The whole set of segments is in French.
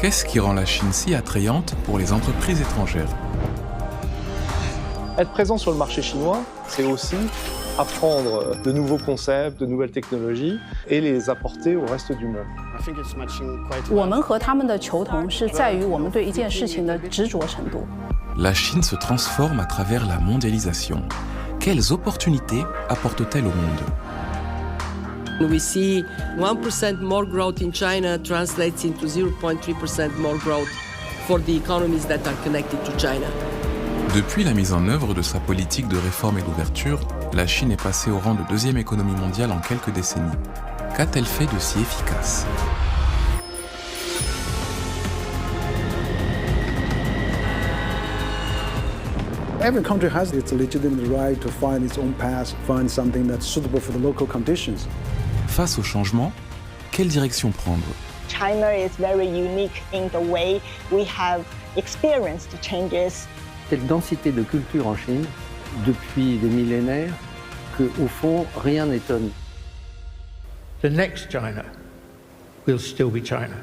Qu'est-ce qui rend la Chine si attrayante pour les entreprises étrangères? Être présent sur le marché chinois, c'est aussi apprendre de nouveaux concepts, de nouvelles technologies et les apporter au reste du monde. 我们和他们的求同是在于我们对一件事情的执着程度。 La Chine se transforme à travers la mondialisation. Quelles opportunités apporte-t-elle au monde? We see 1% more growth in China translates into 0.3% more growth for the economies that are connected to China. Depuis la mise en œuvre de sa politique de réforme et d'ouverture, la Chine est passée au rang de deuxième économie mondiale en quelques décennies. Qu'a-t-elle fait de si efficace? Every country has its legitimate right to find its own path, find something that's suitable for the local conditions. Face au changement, quelle direction prendre? China is very unique in the way we have experienced changes. Cette densité de culture en Chine, depuis des millénaires, qu'au fond, rien n'étonne. The next China will still be China.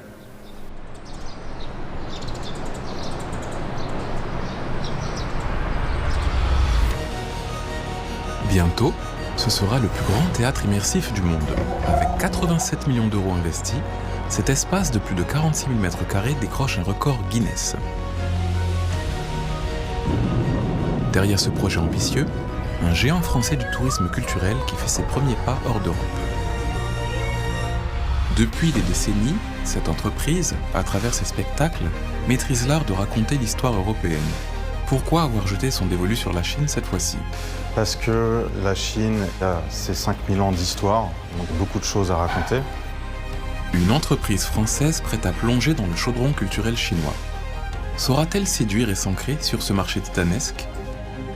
Bientôt, ce sera le plus grand théâtre immersif du monde. Avec 87 millions d'euros investis, cet espace de plus de 46 000 m² décroche un record Guinness. Derrière ce projet ambitieux, un géant français du tourisme culturel qui fait ses premiers pas hors d'Europe. Depuis des décennies, cette entreprise, à travers ses spectacles, maîtrise l'art de raconter l'histoire européenne. Pourquoi avoir jeté son dévolu sur la Chine cette fois-ci? Parce que la Chine a ses 5000 ans d'histoire, donc beaucoup de choses à raconter. Une entreprise française prête à plonger dans le chaudron culturel chinois. Saura-t-elle séduire et s'ancrer sur ce marché titanesque?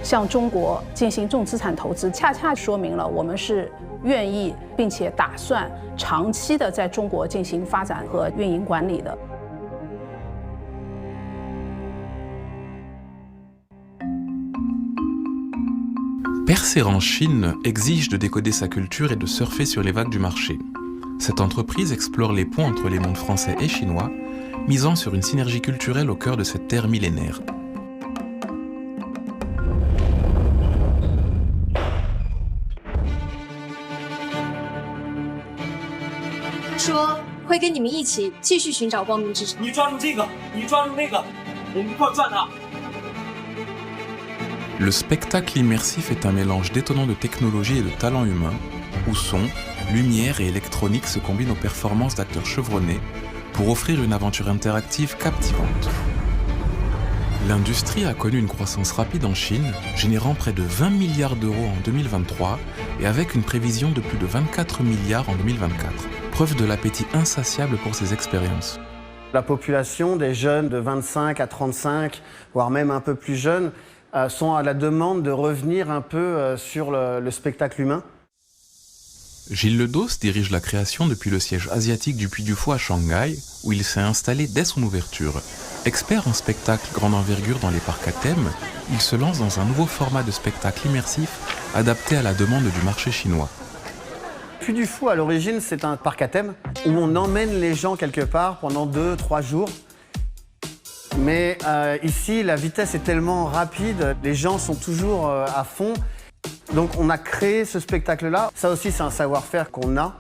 向中国进行重资产投资，恰恰说明了我们是愿意并且打算长期的在中国进行发展和运营管理的。 Percer en Chine exige de décoder sa culture et de surfer sur les vagues du marché. Cette entreprise explore les ponts entre les mondes français et chinois, misant sur une synergie culturelle au cœur de cette terre millénaire. Le spectacle immersif est un mélange d'étonnants de technologie et de talent humain, où son, lumière et électronique se combinent aux performances d'acteurs chevronnés pour offrir une aventure interactive captivante. L'industrie a connu une croissance rapide en Chine, générant près de 20 milliards d'euros en 2023 et avec une prévision de plus de 24 milliards en 2024. Preuve de l'appétit insatiable pour ces expériences. La population des jeunes de 25 à 35, voire même un peu plus jeunes, sont à la demande de revenir un peu sur le spectacle humain. Gilles Ledos dirige la création depuis le siège asiatique du Puy du Fou à Shanghai, où il s'est installé dès son ouverture. Expert en spectacle grande envergure dans les parcs à thème, il se lance dans un nouveau format de spectacle immersif adapté à la demande du marché chinois. Puy du Fou, à l'origine, c'est un parc à thème où on emmène les gens quelque part pendant 2-3 jours. Mais ici, la vitesse est tellement rapide, les gens sont toujours à fond. Donc on a créé ce spectacle-là. Ça aussi, c'est un savoir-faire qu'on a,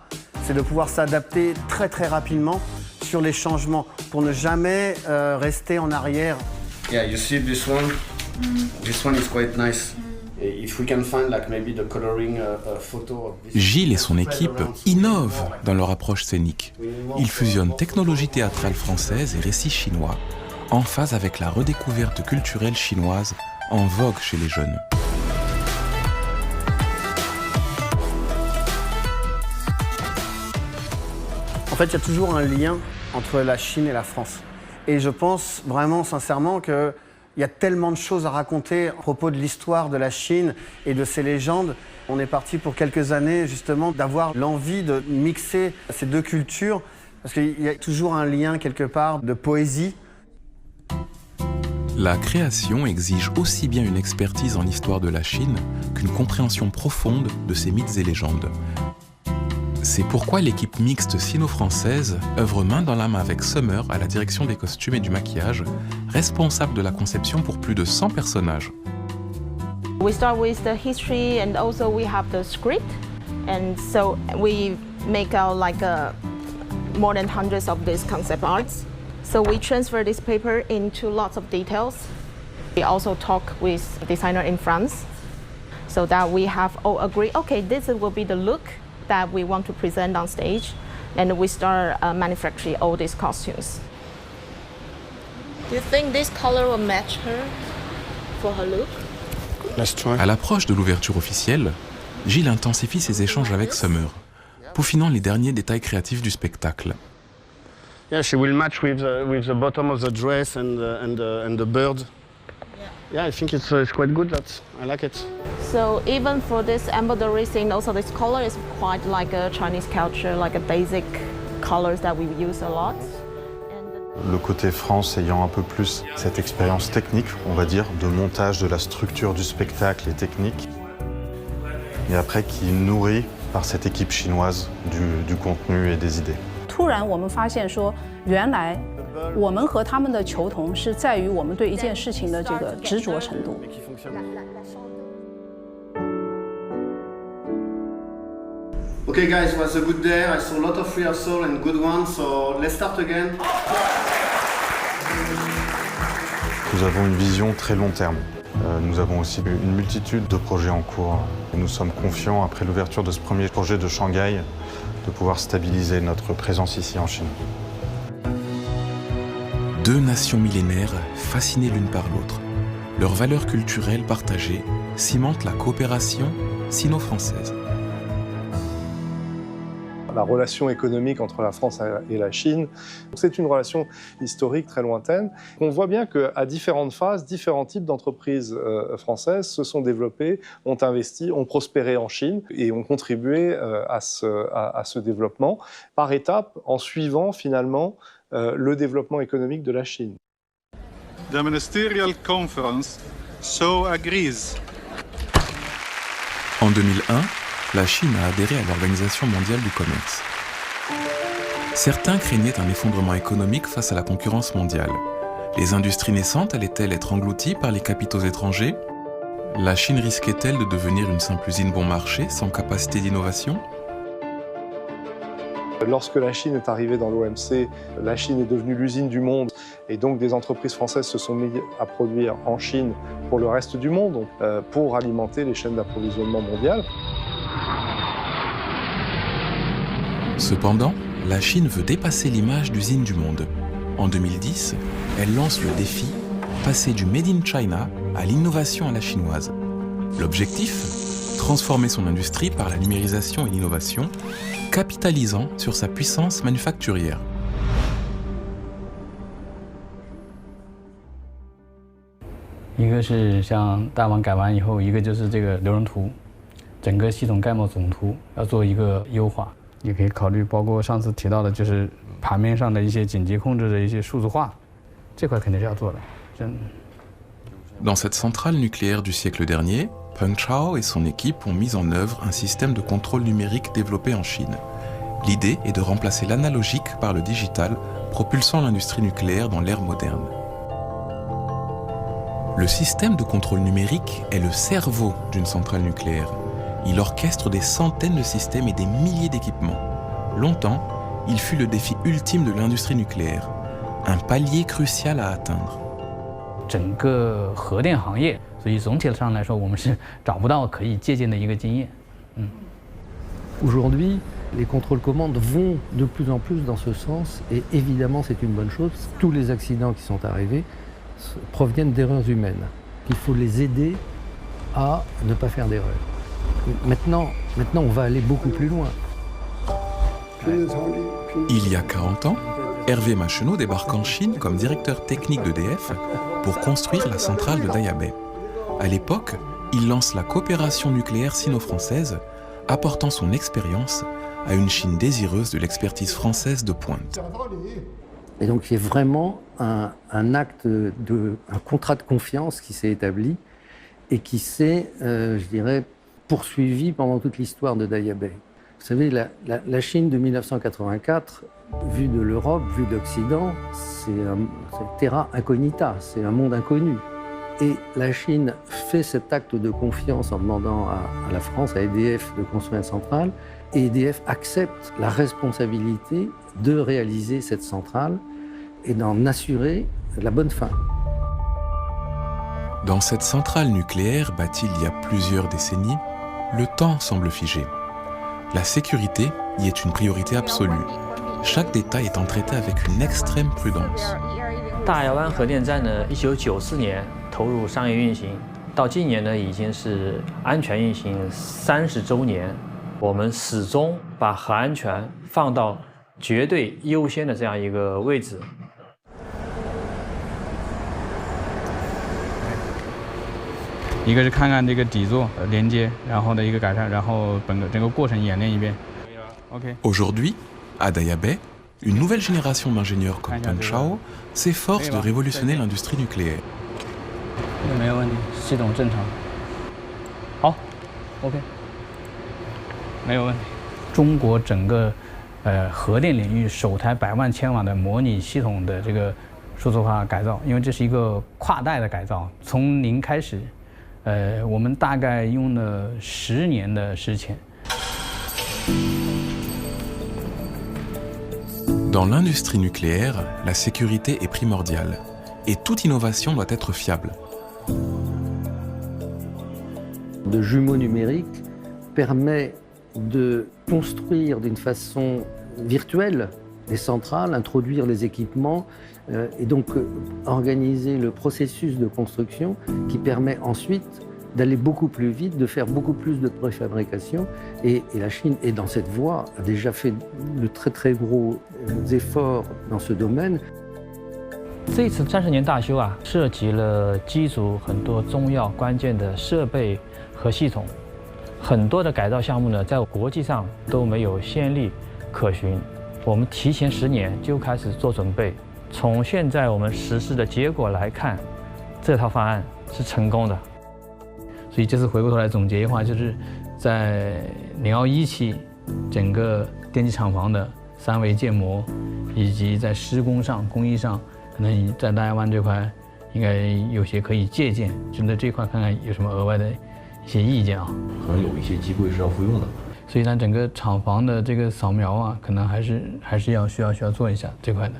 c'est de pouvoir s'adapter très très rapidement sur les changements pour ne jamais rester en arrière. Yeah, you see this one? This one is quite nice. If we can find like maybe the coloring photo of this. Gilles et son équipe innovent dans leur approche scénique. Ils fusionnent technologie théâtrale française et récits chinois, en phase avec la redécouverte culturelle chinoise en vogue chez les jeunes. En fait, il y a toujours un lien entre la Chine et la France. Et je pense vraiment sincèrement qu'il y a tellement de choses à raconter à propos de l'histoire de la Chine et de ses légendes. On est parti pour quelques années justement d'avoir l'envie de mixer ces deux cultures parce qu'il y a toujours un lien quelque part de poésie. La création exige aussi bien une expertise en histoire de la Chine qu'une compréhension profonde de ses mythes et légendes. C'est pourquoi l'équipe mixte sino-française œuvre main dans la main avec Summer à la direction des costumes et du maquillage, responsable de la conception pour plus de 100 personnages. We start with the history and also we have the script, and so we make out like more than hundreds of these concept arts. So we transfer this paper into lots of details. We also talk with designer in France, so that we have all agree, okay, this will be the look that we want to present on stage, and we start manufacturing all these costumes. Do you think this color will match her for her look? À l'approche de l'ouverture officielle, Gilles intensifie ses échanges avec Summer, peaufinant les derniers détails créatifs du spectacle. Yeah, she will match with the bottom of the dress and the bird. Yeah, I think it's quite good. I like it. So even for this embroidery thing, also this color is quite like a Chinese culture, like a basic colors that we use a lot. Le côté France ayant un peu plus cette expérience technique, on va dire, de montage de la structure du spectacle et technique, et après qui est nourri par cette équipe chinoise du contenu et des idées. 突然我们发现说，原来我们和他们的求同是在于我们对一件事情的这个执着程度。 Okay guys, it was a good day. I saw a lot of rehearsal and good ones, so let's start again. Nous avons une vision très long terme. Nous avons aussi une multitude de projets en cours. Et nous sommes confiants, après l'ouverture de ce premier projet de Shanghai, de pouvoir stabiliser notre présence ici en Chine. Deux nations millénaires fascinées l'une par l'autre. Leurs valeurs culturelles partagées cimentent la coopération sino-française. La relation économique entre la France et la Chine, c'est une relation historique très lointaine. On voit bien qu'à différentes phases, différents types d'entreprises françaises se sont développées, ont investi, ont prospéré en Chine et ont contribué à ce développement par étapes en suivant finalement le développement économique de la Chine. The Ministerial Conference so agrees. En 2001, la Chine a adhéré à l'Organisation mondiale du commerce. Certains craignaient un effondrement économique face à la concurrence mondiale. Les industries naissantes allaient-elles être englouties par les capitaux étrangers? La Chine risquait-elle de devenir une simple usine bon marché sans capacité d'innovation? Lorsque la Chine est arrivée dans l'OMC, la Chine est devenue l'usine du monde et donc des entreprises françaises se sont mises à produire en Chine pour le reste du monde, donc, pour alimenter les chaînes d'approvisionnement mondiales. Cependant, la Chine veut dépasser l'image d'usine du monde. En 2010, elle lance le défi « Passer du Made in China à l'innovation à la chinoise ». L'objectif ? Transformer son industrie par la numérisation et l'innovation, capitalisant sur sa puissance manufacturière.一个是像大网改完以后，一个就是这个流程图，整个系统概貌总图要做一个优化，也可以考虑包括上次提到的，就是盘面上的一些紧急控制的一些数字化，这块肯定是要做的。Dans cette centrale nucléaire du siècle dernier, Peng Chao et son équipe ont mis en œuvre un système de contrôle numérique développé en Chine. L'idée est de remplacer l'analogique par le digital, propulsant l'industrie nucléaire dans l'ère moderne. Le système de contrôle numérique est le cerveau d'une centrale nucléaire. Il orchestre des centaines de systèmes et des milliers d'équipements. Longtemps, il fut le défi ultime de l'industrie nucléaire, un palier crucial à atteindre. 整个核电行业，所以总体上来说，我们是找不到可以借鉴的一个经验。Aujourd'hui, les contrôles commandes vont de plus en plus dans ce sens et évidemment c'est une bonne chose. Tous les accidents qui sont arrivés proviennent d'erreurs humaines. Il faut les aider à ne pas faire d'erreurs. Maintenant, on va aller beaucoup plus loin. Il y a 40 ans, Hervé Macheneau débarque en Chine comme directeur technique d'EDF pour construire la centrale de Daya Bay. À l'époque, il lance la coopération nucléaire sino-française, apportant son expérience à une Chine désireuse de l'expertise française de pointe. Et donc il y a vraiment un acte, un contrat de confiance qui s'est établi et qui s'est, je dirais, poursuivi pendant toute l'histoire de Daya Bay. Vous savez, la Chine de 1984, vue de l'Europe, vue de l'Occident, c'est terra incognita, c'est un monde inconnu. Et la Chine fait cet acte de confiance en demandant à la France, à EDF, de construire une centrale. Et EDF accepte la responsabilité de réaliser cette centrale et d'en assurer la bonne fin. Dans cette centrale nucléaire bâtie il y a plusieurs décennies, le temps semble figé. La sécurité y est une priorité absolue. Chaque détail étant traité avec une extrême prudence. 大亚湾核电站呢，1994年投入商业运行，到今年呢已经是安全运行30周年。我们始终把核安全放到绝对优先的这样一个位置。一个是看看这个底座连接，然后的一个改善，然后整个过程演练一遍。OK。Aujourd'hui, à Daya Bay, une nouvelle génération d'ingénieurs comme Peng Chao s'efforce de révolutionner l'industrie nucléaire. 没有问题，系统正常。好 ，OK， 没有问题。中国整个核电领域首台100万千瓦的模拟系统的这个数字化改造，因为这是一个跨代的改造，从零开始。我们大概用了10年的时间。Dans l'industrie nucléaire, la sécurité est primordiale et toute innovation doit être fiable. De jumeaux numériques permet de construire d'une façon virtuelle des centrales, introduire les équipements et donc organiser le processus de construction qui permet ensuite d'aller beaucoup plus vite, de faire beaucoup plus de préfabrication. Et la Chine est dans cette voie, a déjà fait de très très gros efforts dans ce domaine. 这次30年大修啊，涉及了机组很多重要关键的设备和系统，很多的改造项目呢，在国际上都没有先例可循。我们提前10年就开始做准备。从现在我们实施的结果来看，这套方案是成功的。所以这次回过头来总结一下，就是在021期整个电机厂房的3维建模，以及在施工上、工艺上，可能在大亚湾这块应该有些可以借鉴，针对这块看看有什么额外的一些意见啊。可能有一些机柜是要复用的。所以呢，整个厂房的这个扫描啊，可能还是要需要做一下这块的。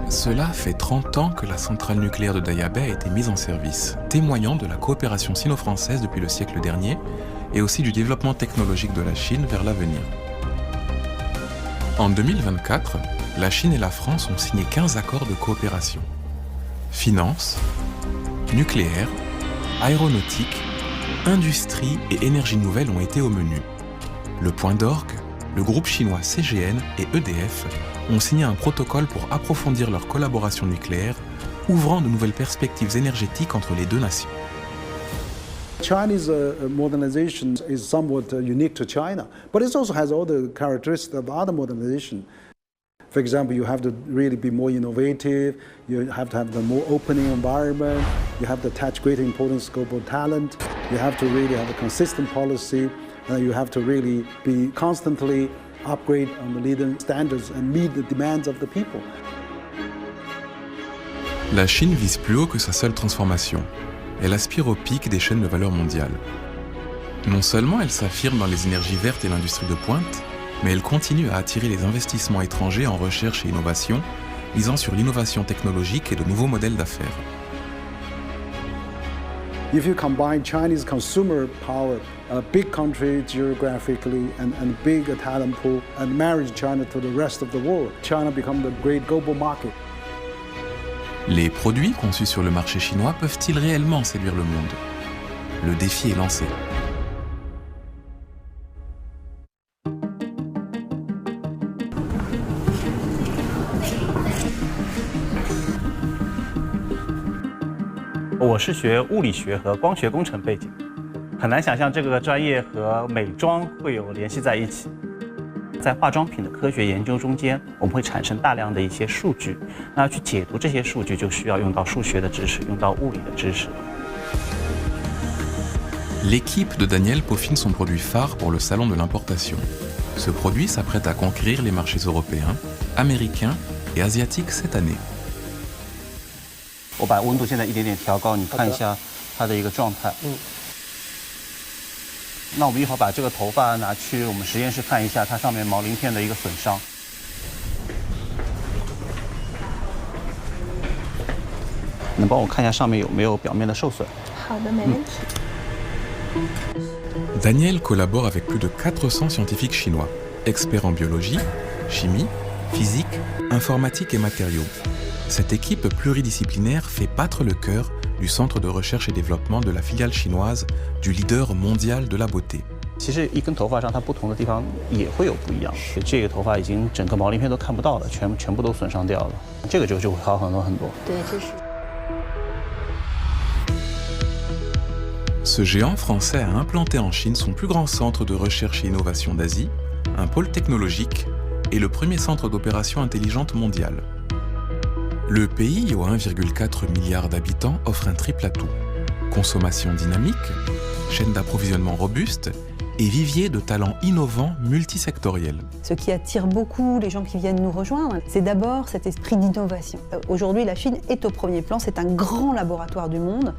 Cela fait 30 ans que la centrale nucléaire de Daya Bay a été mise en service, témoignant de la coopération sino-française depuis le siècle dernier et aussi du développement technologique de la Chine vers l'avenir. En 2024, la Chine et la France ont signé 15 accords de coopération. Finance, nucléaire, aéronautique, industrie et énergie nouvelle ont été au menu. Le point d'orgue, le groupe chinois CGN et EDF ont signé un protocole pour approfondir leur collaboration nucléaire, ouvrant de nouvelles perspectives énergétiques entre les deux nations. Chinese modernization is somewhat unique to China, but it also has all the characteristics of other modernization. For example, you have to really be more innovative, you have to have the more opening environment, you have to attach greater importance to global talent, you have to really have a consistent policy, you have to really be constantly upgrade on the leading standards and meet the demands of the people. La Chine vise plus haut que sa seule transformation. Elle aspire au pic des chaînes de valeur mondiale. Non seulement elle s'affirme dans les énergies vertes et l'industrie de pointe, mais elle continue à attirer les investissements étrangers en recherche et innovation, misant sur l'innovation technologique et de nouveaux modèles d'affaires. If you combine Chinese consumer power, a big country geographically and big talent pool, and marry China to the rest of the world, China becomes the great global market. Les produits conçus sur le marché chinois peuvent-ils réellement séduire le monde? Le défi est lancé. Je suis 物理学和光学工程背景，很难想象这个专业和美妆会有联系在一起。在化妆品的科学研究中间，我们会产生大量的一些数据，那要去解读这些数据，就需要用到数学的知识，用到物理的知识。L'équipe de Daniel peaufine son produit phare pour le salon de l'importation. Ce produit s'apprête à conquérir les marchés européens, américains et asiatiques cette année. 我把温度现在一点点调高，你看一下它的一个状态。那我们一会儿把这个头发拿去我们实验室看一下它上面毛鳞片的一个损伤。能帮我看一下上面有没有表面的受损？好的，没问题。Daniel collabore avec plus de 400 scientifiques chinois, experts en biologie, chimie, physique, informatique et matériaux. Cette équipe pluridisciplinaire fait battre le cœur du Centre de recherche et développement de la filiale chinoise du leader mondial de la beauté. 其实一根头发上它不同的地方也会有不一样。这个头发已经整个毛鳞片都看不到了，全部都损伤掉了。这个就会好很多很多。对，这是。Ce géant français a implanté en Chine son plus grand centre de recherche et innovation d'Asie, un pôle technologique et le premier centre d'opération intelligente mondial. Le pays, aux 1,4 milliard d'habitants, offre un triple atout. Consommation dynamique, chaîne d'approvisionnement robuste et vivier de talents innovants multisectoriels. Ce qui attire beaucoup les gens qui viennent nous rejoindre, c'est d'abord cet esprit d'innovation. Aujourd'hui, la Chine est au premier plan, c'est un grand laboratoire du monde.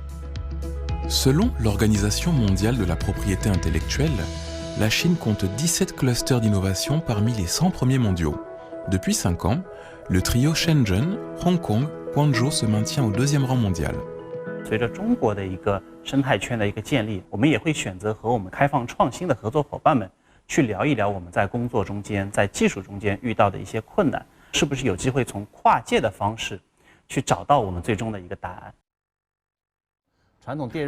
Selon l'Organisation mondiale de la propriété intellectuelle, la Chine compte 17 clusters d'innovation parmi les 100 premiers mondiaux. Depuis 5 ans, le trio Shenzhen, Hong Kong, Guangzhou se maintient au 2e rang mondial. 随着中国的一个生态圈的一个建立，我们也会选择和我们开放创新的合作伙伴们去聊一聊我们在工作中间、在技术中间遇到的一些困难，是不是有机会从跨界的方式去找到我们最终的一个答案。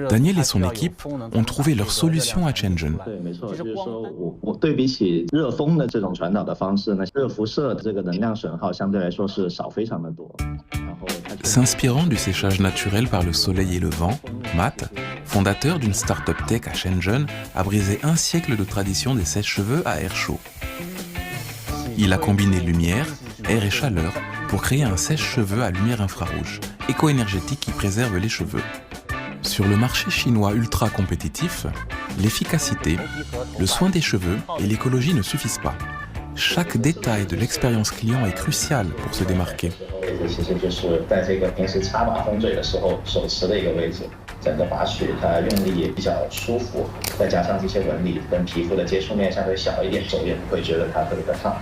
Daniel et son équipe ont trouvé leur solution à Shenzhen. 对，没错，就是说我对比起热风的这种传导的方式呢，热辐射的这个能量损耗相对来说是少非常的多。S'inspirant du séchage naturel par le soleil et le vent, Matt, fondateur d'une start-up tech à Shenzhen, a brisé un siècle de tradition des sèche-cheveux à air chaud. Il a combiné lumière, air et chaleur pour créer un sèche-cheveux à lumière infrarouge, éco-énergétique qui préserve les cheveux. Sur le marché chinois ultra compétitif, l'efficacité, le soin des cheveux et l'écologie ne suffisent pas. Chaque détail de l'expérience client est crucial pour se démarquer. 其实就是在这个平时插马桶嘴的时候手持的一个位置，整个拔取它用力也比较舒服，再加上这些纹理跟皮肤的接触面相对小一点，手也不会觉得它特别的烫。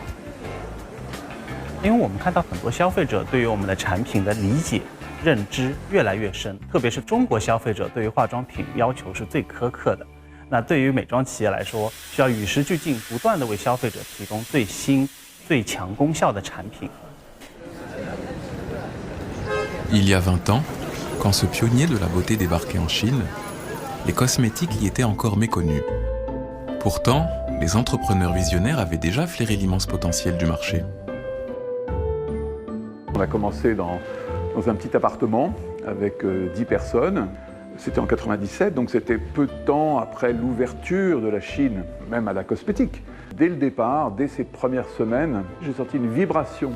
因为我们看到很多消费者对于我们的产品的理解。 认知越来越深，特别是中国消费者对于化妆品要求是最苛刻的。那对于美妆企业来说，需要与时俱进，不断地为消费者提供最新、最强功效的产品。Il y a 20 ans, quand ce pionnier de la beauté débarquait en Chine, les cosmétiques y étaient encore méconnus. Pourtant, les entrepreneurs visionnaires avaient déjà flairé l'immense potentiel du marché. On a commencé dans un petit appartement avec 10 personnes. C'était en 97, donc c'était peu de temps après l'ouverture de la Chine, même à la cosmétique. Dès le départ, dès ces premières semaines, j'ai senti une vibration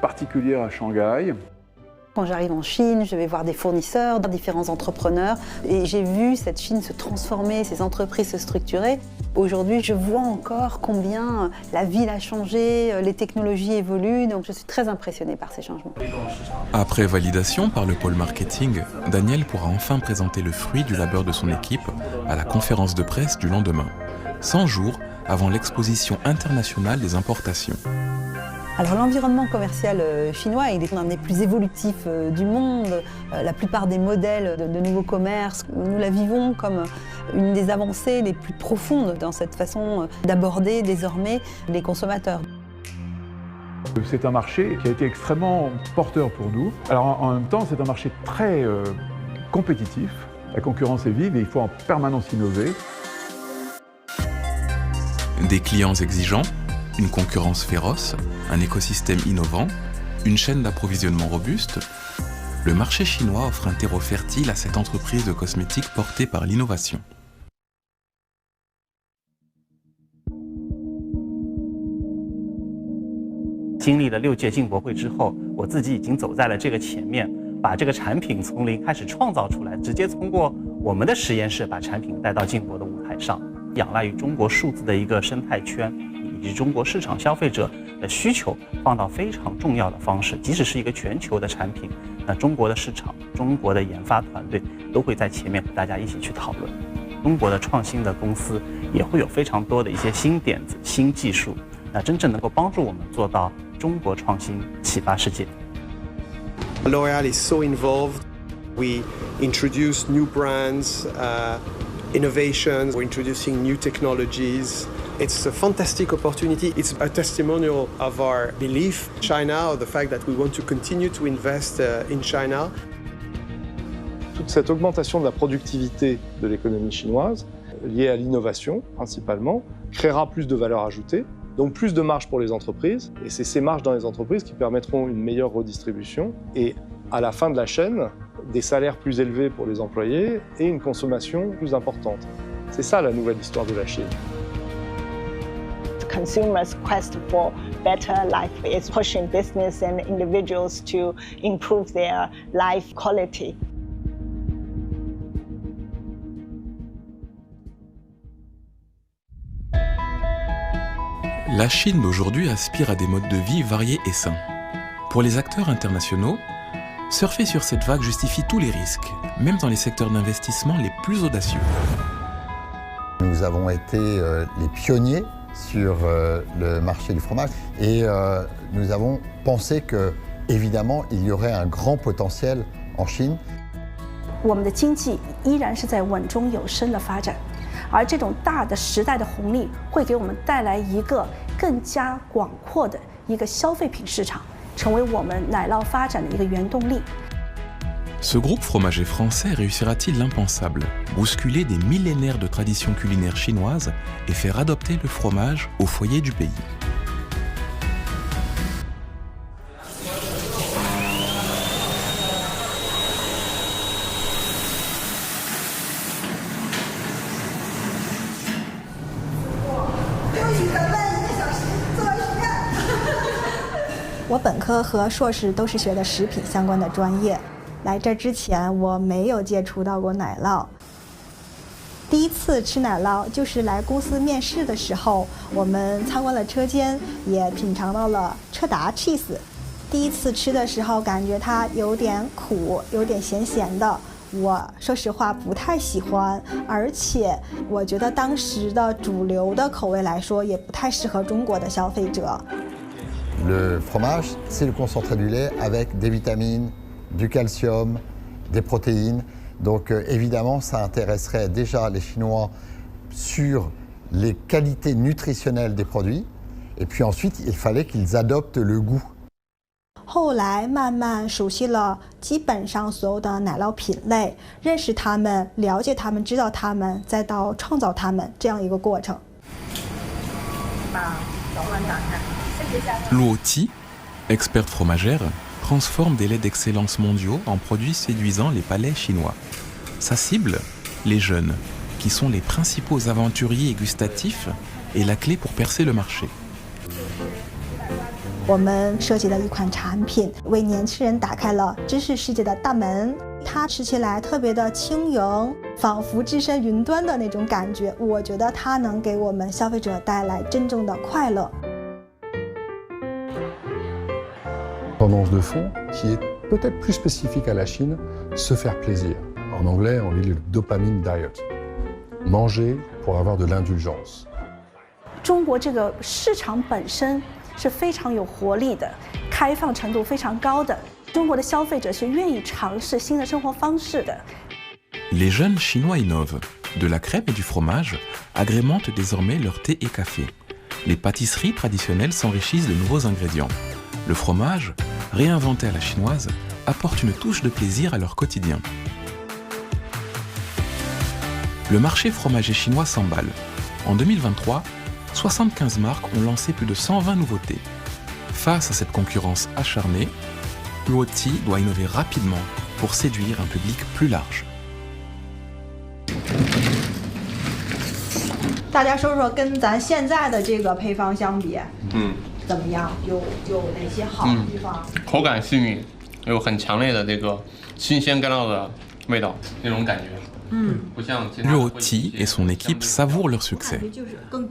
particulière à Shanghai. Quand j'arrive en Chine, je vais voir des fournisseurs, différents entrepreneurs, et j'ai vu cette Chine se transformer, ces entreprises se structurer. Aujourd'hui, je vois encore combien la ville a changé, les technologies évoluent, donc je suis très impressionnée par ces changements. Après validation par le pôle marketing, Daniel pourra enfin présenter le fruit du labeur de son équipe à la conférence de presse du lendemain, 100 jours avant l'exposition internationale des importations. Alors l'environnement commercial chinois, il est l'un des plus évolutifs du monde. La plupart des modèles de nouveaux commerces, nous la vivons comme une des avancées les plus profondes dans cette façon d'aborder désormais les consommateurs. C'est un marché qui a été extrêmement porteur pour nous. Alors en même temps, c'est un marché très compétitif. La concurrence est vive et il faut en permanence innover. Des clients exigeants, une concurrence féroce, un écosystème innovant, une chaîne d'approvisionnement robuste, le marché chinois offre un terreau fertile à cette entreprise de cosmétiques portée par l'innovation. 经历了6届进博会之后，我自己已经走在了这个前面，把这个产品从零开始创造出来，直接通过我们的实验室把产品带到进博的舞台上。仰赖于中国数字的一个生态圈，以以及中国市场消费者的需求放到非常重要的方式。即使是一个全球的产品，那中国的市场、中国的研发团队都会在前面和大家一起去讨论。中国的创新的公司也会有非常多的一些新点子、新技术，那真正能够帮助我们做到中国创新启发世界。L'Oréal is so involved. We introduce new brands, innovations. We're introducing new technologies. It's a fantastic opportunity. It's a testimonial of our belief in China, of the fact that we want to continue to invest in China. Toute cette augmentation de la productivité de l'économie chinoise, liée à l'innovation principalement, créera plus de valeur ajoutée, donc plus de marge pour les entreprises. Et c'est ces marges dans les entreprises qui permettront une meilleure redistribution et à la fin de la chaîne, des salaires plus élevés pour les employés et une consommation plus importante. C'est ça la nouvelle histoire de la Chine. Consumers' quest for better life is pushing business and individuals to improve their life quality. La Chine d'aujourd'hui aspire à des modes de vie variés et sains. Pour les acteurs internationaux, surfer sur cette vague justifie tous les risques, même dans les secteurs d'investissement les plus audacieux. Nous avons été les pionniers sur le marché du fromage et nous avons pensé que, évidemment, il y aurait un grand potentiel en Chine. 我们的经济依然是在稳中有升的发展，而这种大的时代的红利会给我们带来一个更加广阔的一个消费品市场。 成为我们奶酪发展的一个原动力。 Ce groupe fromager français réussira-t-il l'impensable, bousculer des millénaires de traditions culinaires chinoises et faire adopter le fromage au foyer du pays? Wow. 我本科和硕士都是学的食品相关的专业，来这之前我没有接触到过奶酪。第一次吃奶酪就是来公司面试的时候，我们参观了车间，也品尝到了车达 cheese。第一次吃的时候，感觉它有点苦，有点咸咸的。 我说实话不太喜欢，而且我觉得当时的主流的口味来说，也不太适合中国的消费者。 Le fromage, c'est le concentré du lait avec des vitamines, du calcium, des protéines. Donc évidemment, ça intéresserait déjà les Chinois sur les qualités nutritionnelles des produits. Et puis ensuite, il fallait qu'ils adoptent le goût. 后来慢慢熟悉了基本上所有的奶酪品类，认识它们，了解它们，知道它们，再到创造它们这样一个过程。把小碗打开。 Luoti, experte fromagère, transforme des laits d'excellence mondiaux en produits séduisant les palais chinois. Sa cible, les jeunes, qui sont les principaux aventuriers gustatifs et la clé pour percer le marché. 我们设计了一款产品，为年轻人打开了知识世界的大门。它吃起来特别的轻盈，仿佛置身云端的那种感觉。我觉得它能给我们消费者带来真正的快乐。 Tendance de fond qui est peut-être plus spécifique à la Chine, se faire plaisir. En anglais, on dit le dopamine diet. Manger pour avoir de l'indulgence. 中国这个市场本身是非常有活力的，开放程度非常高的。中国的消费者是愿意尝试新的生活方式的。 Les jeunes Chinois innovent. De la crème et du fromage agrémentent désormais leur thé et café. Les pâtisseries traditionnelles s'enrichissent de nouveaux ingrédients. Le fromage, réinventé à la chinoise, apporte une touche de plaisir à leur quotidien. Le marché fromager chinois s'emballe. En 2023, 75 marques ont lancé plus de 120 nouveautés. Face à cette concurrence acharnée, Luoti doit innover rapidement pour séduire un public plus large. 大家说说跟咱现在的这个配方相比，怎么样？有哪些好的地方？口感细腻，有很强烈的这个新鲜干酪的味道，那种感觉。Luo Ti et son équipe savourent leur succès.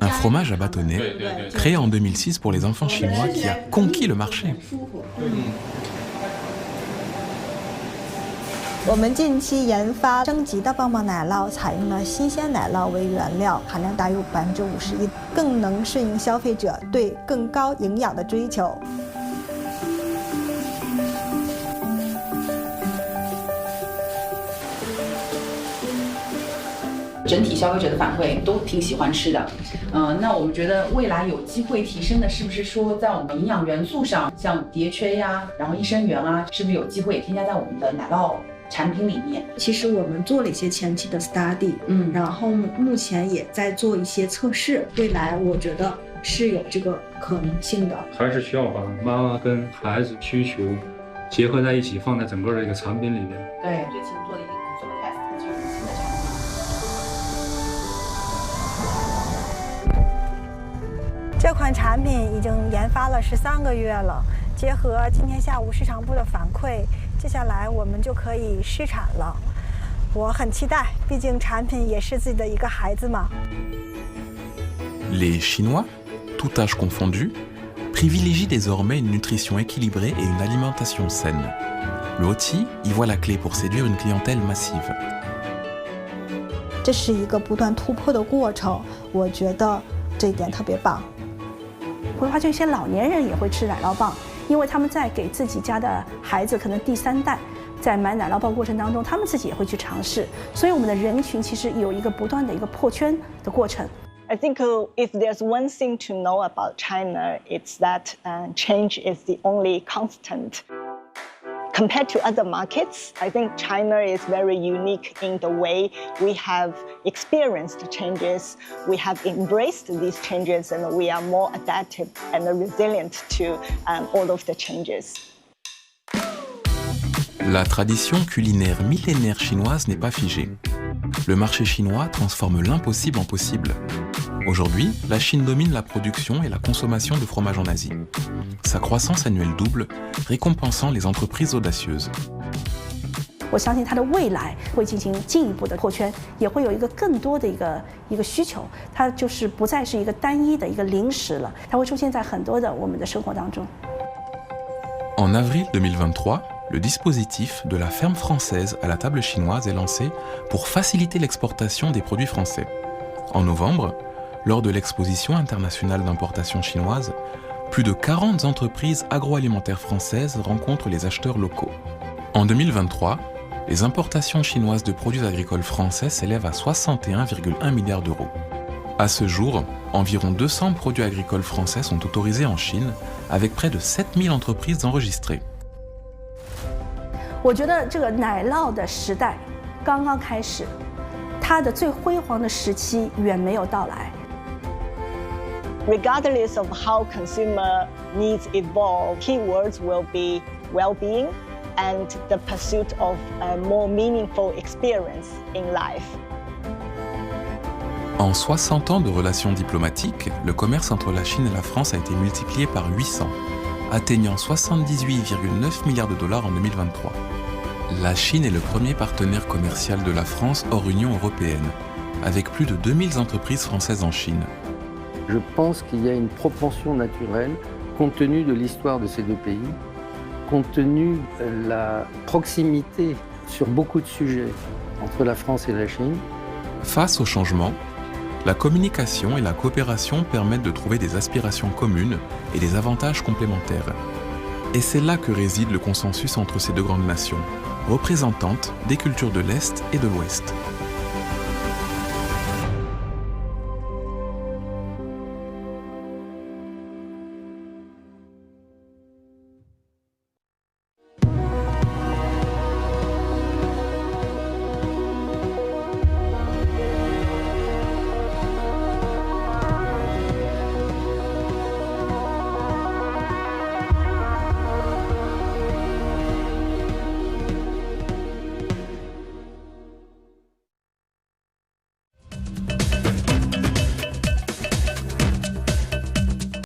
Un fromage à bâtonnet, créé en 2006 pour les enfants chinois qui a conquis le marché. 我们近期研发升级的棒棒奶酪，采用了新鲜奶酪为原料，含量大约51%，更能适应消费者对更高营养的追求。 整体消费者的反馈都挺喜欢吃的，那我们觉得未来有机会提升的，是不是说在我们营养元素上，像蝶雀呀，然后益生元啊，是不是有机会也添加在我们的奶酪产品里面？其实我们做了一些前期的 study，然后目前也在做一些测试，未来我觉得是有这个可能性的。还是需要把妈妈跟孩子需求结合在一起，放在整个的一个产品里面。对，最近做了一个 consumer test， 就是新的产品。 这款产品已经研发了13个月了，结合今天下午市场部的反馈，接下来我们就可以试产了。我很期待，毕竟产品也是自己的一个孩子嘛。Les Chinois, tout âge confondu, privilégient désormais une nutrition équilibrée et une alimentation saine. Luo Ti y voit la clé pour séduire une clientèle massive. 这是一个不断突破的过程，我觉得这一点特别棒。 会发现一些老年人也会吃奶酪棒，因为他们在给自己家的孩子，可能第3代，在买奶酪棒过程当中，他们自己也会去尝试。所以我们的人群其实有一个不断的一个破圈的过程。 I think if there's one thing to know about China, it's that change is the only constant. Compared to other markets, I think China is very unique in the way we have experienced changes, we have embraced these changes, and we are more adaptive and resilient to all of the changes. La tradition culinaire millénaire chinoise n'est pas figée. Le marché chinois transforme l'impossible en possible. Aujourd'hui, la Chine domine la production et la consommation de fromage en Asie. Sa croissance annuelle double, récompensant les entreprises audacieuses. 我相信它的未来会进行进一步的扩圈，也会有一个更多的一个需求，它就是不再是一个单一的一个零食了，它会出现在很多的我们的生活当中。 En avril 2023, le dispositif de la ferme française à la table chinoise est lancé pour faciliter l'exportation des produits français. En novembre, lors de l'exposition internationale d'importation chinoise, plus de 40 entreprises agroalimentaires françaises rencontrent les acheteurs locaux. En 2023, les importations chinoises de produits agricoles français s'élèvent à 61,1 milliards d'euros. À ce jour, environ 200 produits agricoles français sont autorisés en Chine, avec près de 7000 entreprises enregistrées. 我觉得这个奶酪的时代刚刚开始，它的最辉煌的时期远没有到来。 Regardless of how consumer needs evolve, keywords will be well-being and the pursuit of a more meaningful experience in life. En 60 ans de relations diplomatiques, le commerce entre la Chine et la France a été multiplié par 800, atteignant 78,9 milliards de dollars en 2023. La Chine est le premier partenaire commercial de la France hors Union européenne, avec plus de 2000 entreprises françaises en Chine. Je pense qu'il y a une propension naturelle, compte tenu de l'histoire de ces deux pays, compte tenu de la proximité sur beaucoup de sujets entre la France et la Chine. Face au changement, la communication et la coopération permettent de trouver des aspirations communes et des avantages complémentaires. Et c'est là que réside le consensus entre ces deux grandes nations, représentantes des cultures de l'Est et de l'Ouest.